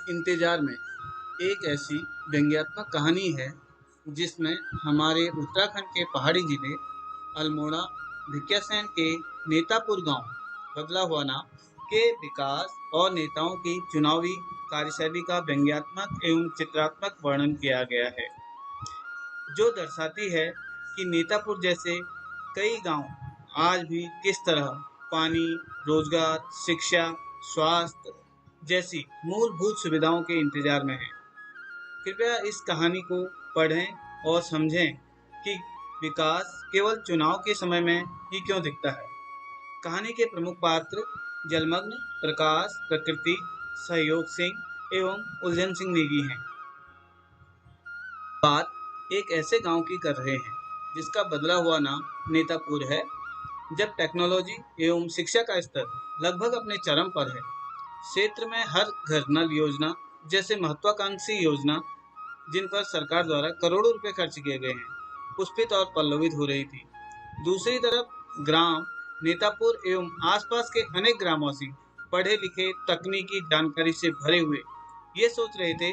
इंतजार में एक ऐसी व्यंग्यात्मक कहानी है जिसमें हमारे उत्तराखंड के पहाड़ी जिले अल्मोड़ा भिकियासैंण के नेतापुर गांव बदला हुआ नाम के विकास और नेताओं की चुनावी कार्यशैली का व्यंग्यात्मक एवं चित्रात्मक वर्णन किया गया है, जो दर्शाती है कि नेतापुर जैसे कई गांव आज भी किस तरह पानी, रोजगार, शिक्षा, स्वास्थ्य जैसी मूलभूत सुविधाओं के इंतजार में हैं। कृपया इस कहानी को पढ़ें और समझें कि विकास केवल चुनाव के समय में ही क्यों दिखता है। कहानी के प्रमुख पात्र जलमग्न, प्रकाश, प्रकृति, सहयोग सिंह एवं उलझन सिंह नेगी हैं। बात एक ऐसे गांव की कर रहे हैं जिसका बदला हुआ नाम नेतापुर है। जब टेक्नोलॉजी एवं शिक्षा का स्तर लगभग अपने चरम पर है, क्षेत्र में हर घर नल योजना जैसे महत्वाकांक्षी योजना जिन पर सरकार द्वारा करोड़ों रुपए खर्च किए गए हैं, पुष्पित और पल्लवित हो रही थी। दूसरी तरफ ग्राम नेतापुर एवं आसपास के अनेक ग्रामवासी पढ़े लिखे, तकनीकी जानकारी से भरे हुए ये सोच रहे थे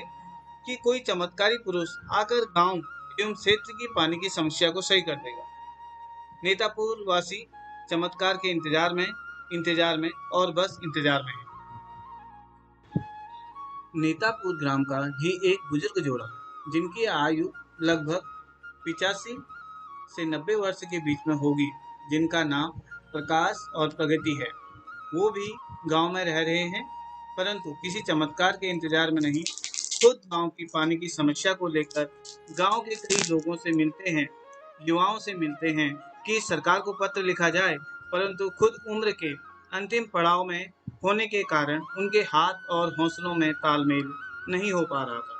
कि कोई चमत्कारी पुरुष आकर गांव एवं क्षेत्र की पानी की समस्या को सही कर देगा। नेतापुर वासी चमत्कार के इंतजार में और बस इंतजार में है। नेतापुर ग्राम का ही एक बुजुर्ग जोड़ा जिनकी आयु लगभग 85 से 90 वर्ष के बीच में होगी, जिनका नाम प्रकाश और प्रगति है, वो भी गांव में रह रहे हैं, परंतु किसी चमत्कार के इंतजार में नहीं, खुद गांव की पानी की समस्या को लेकर गांव के कई लोगों से मिलते हैं, युवाओं से मिलते हैं कि सरकार को पत्र लिखा जाए, परंतु खुद उम्र के अंतिम पड़ाव में होने के कारण उनके हाथ और हौसलों में तालमेल नहीं हो पा रहा था।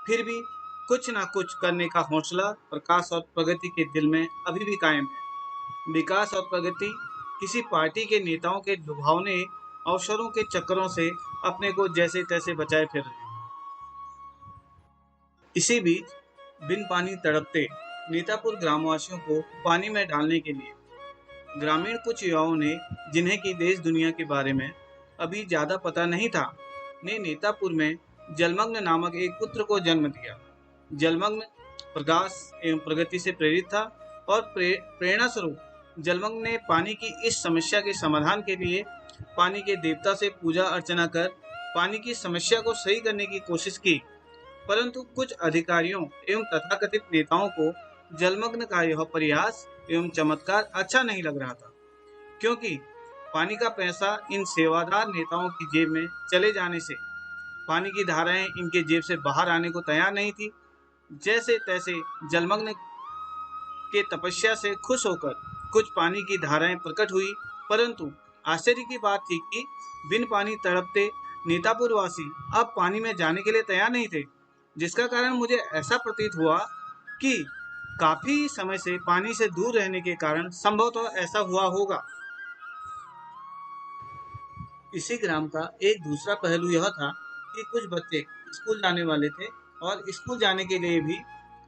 फिर भी कुछ ना कुछ करने का हौसला प्रकाश और प्रगति के दिल में अभी भी कायम है। विकास और प्रगति किसी पार्टी के नेताओं के लुभावने अवसरों के चक्करों से अपने को जैसे तैसे बचाए फिर रहे हैं। इसी बीच बिन पानी तड़पते नेतापुर ग्रामवासियों को पानी में डालने के लिए ग्रामीण कुछ युवाओं ने, जिन्हें की देश दुनिया के बारे में अभी ज्यादा पता नहीं था, ने नेतापुर में जलमग्न नामक एक पुत्र को जन्म दिया। जलमग्न प्रकाश एवं प्रगति से प्रेरित था और प्रेरणा स्वरूप जलमग्न ने पानी की इस समस्या के समाधान के लिए पानी के देवता से पूजा अर्चना कर पानी की समस्या को सही करने की कोशिश की, परंतु कुछ अधिकारियों एवं तथाकथित नेताओं को जलमग्न का यह प्रयास एवं चमत्कार अच्छा नहीं लग रहा था, क्योंकि पानी का पैसा इन सेवादार नेताओं की जेब में चले जाने से पानी की धाराएं इनके जेब से बाहर आने को तैयार नहीं थी। जैसे तैसे जलमग्न के तपस्या से खुश होकर कुछ पानी की धाराएं प्रकट हुई, परंतु आश्चर्य की बात थी कि बिन पानी तड़पते नेतापुर वासी अब पानी में जाने के लिए तैयार नहीं थे, जिसका कारण मुझे ऐसा प्रतीत हुआ कि काफी समय से पानी से दूर रहने के कारण संभवतः ऐसा हुआ होगा। इसी ग्राम का एक दूसरा पहलू यह था कि कुछ बच्चे स्कूल जाने वाले थे और स्कूल जाने के लिए भी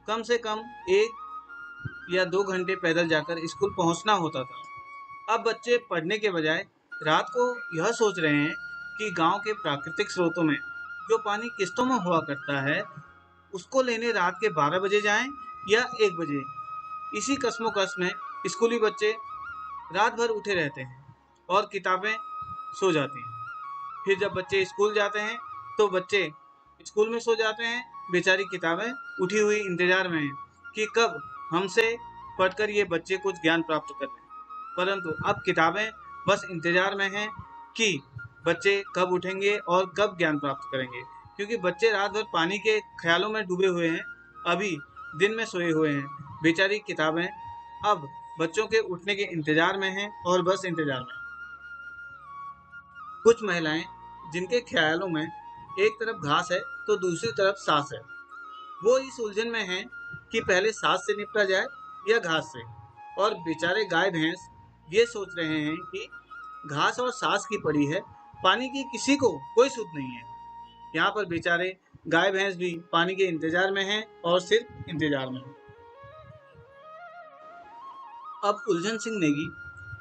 कम से कम 1 या 2 घंटे पैदल जाकर स्कूल पहुंचना होता था। अब बच्चे पढ़ने के बजाय रात को यह सोच रहे हैं कि गांव के प्राकृतिक स्रोतों में जो पानी किस्तों में हुआ करता है, उसको लेने रात के 12 बजे जाएं या 1 बजे। इसी कश्मोकश में स्कूली बच्चे रात भर उठे रहते हैं और किताबें सो जाती हैं। फिर जब बच्चे स्कूल जाते हैं तो बच्चे स्कूल में सो जाते हैं, बेचारी किताबें उठी हुई इंतजार में हैं कि कब हमसे पढ़कर ये बच्चे कुछ ज्ञान प्राप्त कर लें, परंतु अब किताबें बस इंतजार में हैं कि बच्चे कब उठेंगे और कब ज्ञान प्राप्त करेंगे, क्योंकि बच्चे रात भर पानी के ख्यालों में डूबे हुए हैं, अभी दिन में सोए हुए हैं। बेचारी किताबें अब बच्चों के उठने के इंतजार में हैं और बस इंतजार में। कुछ महिलाएं जिनके ख्यालों में एक तरफ घास है तो दूसरी तरफ सांस है, वो इस उलझन में हैं कि पहले सांस से निपटा जाए या घास से, और बेचारे गाय भैंस ये सोच रहे हैं कि घास और सांस की पड़ी है, पानी की किसी को कोई सुध नहीं है। यहाँ पर बेचारे गाय भैंस भी पानी के इंतजार में हैं और सिर्फ इंतजार में हैं। अब उलझन सिंह नेगी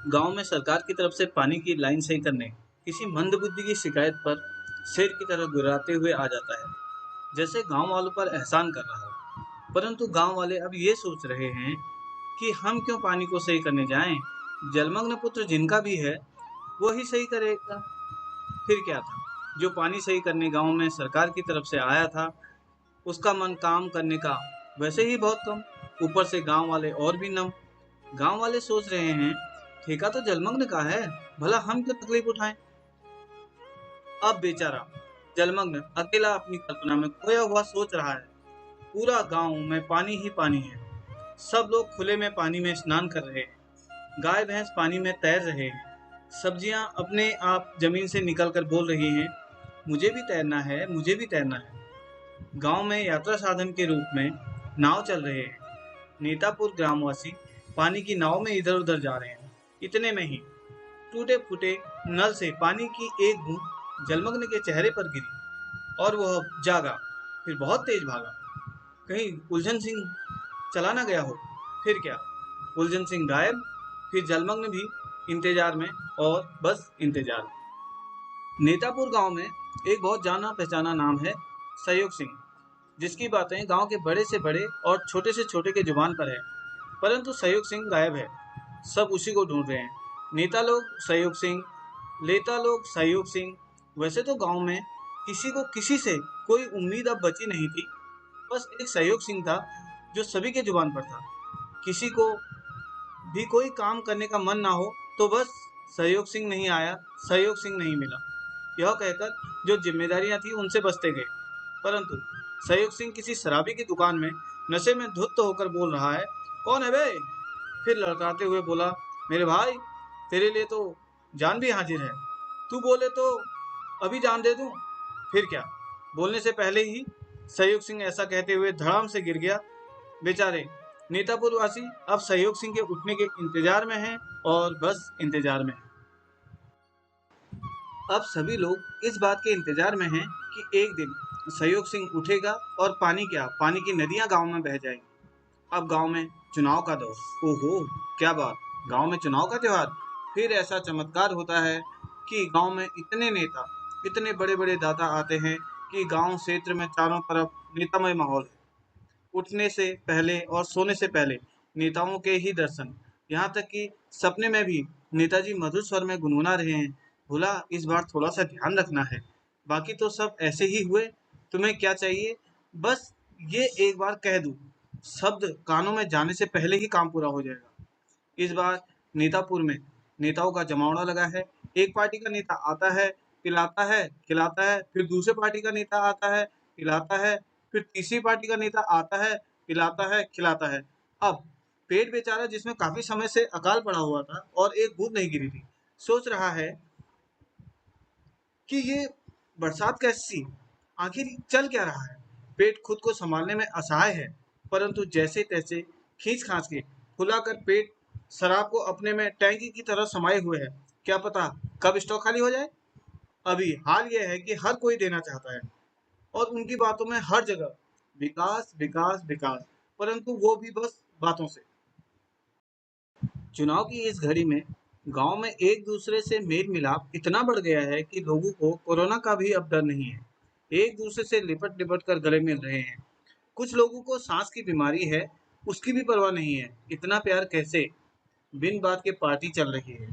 गांव में सरकार की तरफ से पानी की लाइन सही करने किसी मंदबुद्धि की शिकायत पर शेर की तरह गुर्राते हुए आ जाता है, जैसे गांव वालों पर एहसान कर रहा हो। परंतु गांव वाले अब ये सोच रहे हैं कि हम क्यों पानी को सही करने जाएं? जलमग्न पुत्र जिनका भी है, वो ही सही करेगा। फिर क्या था, जो पानी सही करने गांव में सरकार की तरफ से आया था, उसका मन काम करने का वैसे ही बहुत कम, ऊपर से गांव वाले और भी नम। गांव वाले सोच रहे हैं, ठेका तो जलमग्न का है, भला हम क्यों तकलीफ उठाएं। अब बेचारा जलमग्न अकेला अपनी कल्पना में खोया हुआ सोच रहा है, पूरा गांव में पानी ही पानी है। सब लोग खुले में पानी में स्नान कर रहे हैं, गाय भैंस पानी में तैर रहे हैं, सब्जियां अपने आप जमीन से निकलकर बोल रही हैं, मुझे भी तैरना है, मुझे भी तैरना है। गांव में यात्रा साधन के रूप में नाव चल रहे हैं। नीतापुर ग्रामवासी पानी की नाव में इधर उधर जा रहे हैं। इतने में ही टूटे फूटे नल से पानी की एक बूंद जलमग्न के चेहरे पर गिरी और वह जागा, फिर बहुत तेज भागा। कहीं उलझन सिंह चला ना गया हो। फिर क्या, उलझन सिंह गायब, फिर जलमग्न भी इंतजार में, और बस इंतजार। नेतापुर गांव में एक बहुत जाना पहचाना नाम है, सहयोग सिंह, जिसकी बातें गांव के बड़े से बड़े और छोटे से छोटे के जुबान पर है। परंतु सहयोग सिंह गायब है, सब उसी को ढूंढ रहे हैं। नेता लोग सहयोग सिंह, लेता लोग सहयोग सिंह। वैसे तो गांव में किसी को किसी से कोई उम्मीद अब बची नहीं थी, बस एक सहयोग सिंह था जो सभी के जुबान पर था। किसी को भी कोई काम करने का मन ना हो तो बस सहयोग सिंह नहीं आया, सहयोग सिंह नहीं मिला, यह कहकर जो जिम्मेदारियां थी उनसे बचते गए। परंतु सहयोग सिंह किसी शराबी की दुकान में नशे में धुत होकर बोल रहा है, कौन है बे? फिर लड़काते हुए बोला, मेरे भाई, तेरे लिए तो जान भी हाजिर है, तू बोले तो अभी जान दे दूं। फिर क्या, बोलने से पहले ही सहयोग सिंह ऐसा कहते हुए धड़ाम से गिर गया। बेचारे नीतापुर वासी अब सहयोग सिंह के उठने के इंतजार में हैं, और बस इंतजार में। अब सभी लोग इस बात के इंतजार में हैं कि एक दिन सहयोग सिंह उठेगा और पानी क्या, पानी की नदियां गांव में बह जाएंगी। अब गांव में चुनाव का दौर। ओहो, क्या बात, गांव में चुनाव का त्योहार। फिर ऐसा चमत्कार होता है कि गांव में इतने नेता, इतने बड़े बड़े दाता आते हैं कि गांव क्षेत्र में चारों तरफ नेतामय माहौल है। उठने से पहले और सोने से पहले नेताओं के ही दर्शन, यहाँ तक कि सपने में भी नेताजी मधुर स्वर में गुनगुना रहे हैं, भोला इस बार थोड़ा सा ध्यान रखना है, बाकी तो सब ऐसे ही हुए, तुम्हें क्या चाहिए, बस ये एक बार कह दूं, शब्द कानों में जाने से पहले ही काम पूरा हो जाएगा। इस बार नेतापुर में नेताओं का जमावड़ा लगा है। एक पार्टी का नेता आता है, पिलाता है, खिलाता है, फिर दूसरे पार्टी का नेता आता है, पिलाता है, फिर तीसरी पार्टी का नेता आता है, पिलाता है, खिलाता है। अब पेट बेचारा, जिसमें काफी समय से अकाल पड़ा हुआ था और एक बूंद नहीं गिरी थी, सोच रहा है कि ये बरसात कैसी, आखिर चल क्या रहा है। पेट खुद को संभालने में असहाय है, परंतु जैसे तैसे खींच खांच के फुलाकर पेट शराब को अपने में टैंकी की तरह समाये हुए है। क्या पता कब स्टॉक खाली हो जाए। अभी हाल यह है कि हर कोई देना चाहता है, और उनकी बातों में हर जगह विकास विकास विकास, परंतु वो भी बस बातों से। चुनाव की इस घड़ी में गांव में एक दूसरे से मेल मिलाप इतना बढ़ गया है कि लोगों को कोरोना का भी अब डर नहीं है। एक दूसरे से लिपट लिपट कर गले मिल रहे हैं। कुछ लोगों को सांस की बीमारी है, उसकी भी परवाह नहीं है। इतना प्यार कैसे? बिन बात के पार्टी चल रही है,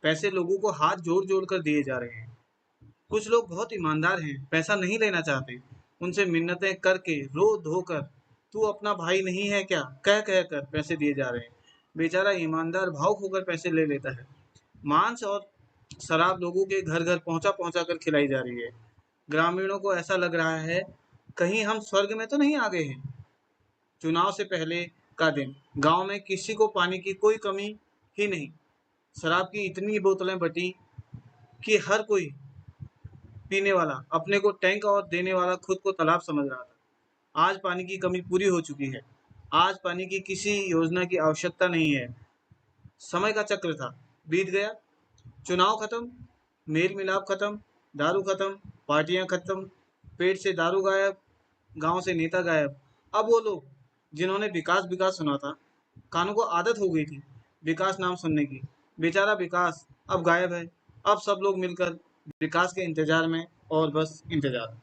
पैसे लोगों को हाथ जोड़ जोड़ कर दिए जा रहे हैं। कुछ लोग बहुत ईमानदार हैं, पैसा नहीं लेना चाहते, उनसे मिन्नतें करके रो धो कर, तू अपना भाई नहीं है क्या, कह कह कर पैसे दिए जा रहे हैं। बेचारा ईमानदार भावुक होकर पैसे ले लेता है। मांस और शराब लोगों के घर घर पहुंचा पहुंचा कर खिलाई जा रही है। ग्रामीणों को ऐसा लग रहा है, कहीं हम स्वर्ग में तो नहीं आ गए हैं। चुनाव से पहले का दिन, गांव में किसी को पानी की कोई कमी ही नहीं। शराब की इतनी बोतलें बटी कि हर कोई पीने वाला अपने को टैंक और देने वाला खुद को तालाब समझ रहा था। आज पानी की कमी पूरी हो चुकी है। आज पानी की किसी योजना की आवश्यकता नहीं है। समय का चक्र था, बीत गया। चुनाव खत्म, मेल मिलाप खत्म, दारू खत्म, पार्टियां खत्म, पेट से दारू गायब, गांव से नेता गायब। अब वो लोग जिन्होंने विकास विकास सुना था, कानों को आदत हो गई थी विकास नाम सुनने की, बेचारा विकास अब गायब है। अब सब लोग मिलकर विकास के इंतजार में और बस इंतजार।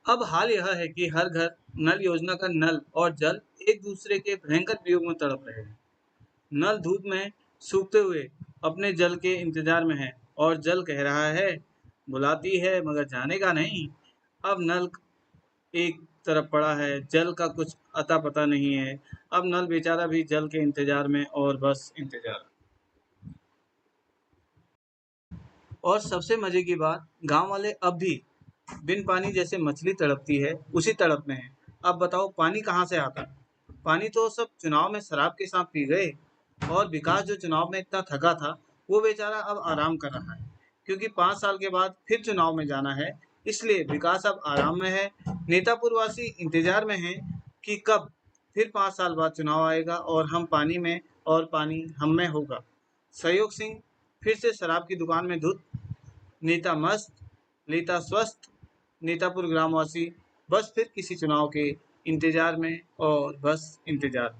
अब हाल यह है कि हर घर नल योजना का नल और जल एक दूसरे के भयंकर वियोग में तड़प रहे हैं। नल धूप में सूखते हुए अपने जल के इंतजार में है और जल कह रहा है, बुलाती है मगर जाने का नहीं। अब नल एक तरफ पड़ा है, जल का कुछ अता पता नहीं है। अब नल बेचारा भी जल के इंतजार में और बस इंतजार। और सबसे मजे की बात, गांव वाले अब भी बिन पानी जैसे मछली तड़पती है उसी तड़प में है। अब बताओ पानी कहाँ से आता? पानी तो सब चुनाव में शराब के साथ पी गए। और विकास जो चुनाव में इतना थका था, वो बेचारा अब आराम कर रहा है, क्योंकि 5 साल के बाद फिर चुनाव में जाना है। इसलिए विकास अब आराम में है। नेतापुरवासी इंतजार में है कि कब फिर 5 साल बाद चुनाव आएगा और हम पानी में और पानी हम में होगा। सहयोग सिंह फिर से शराब की दुकान में धुत, नेता मस्त, नेता स्वस्थ, नेतापुर ग्रामवासी बस फिर किसी चुनाव के इंतजार में और बस इंतजार।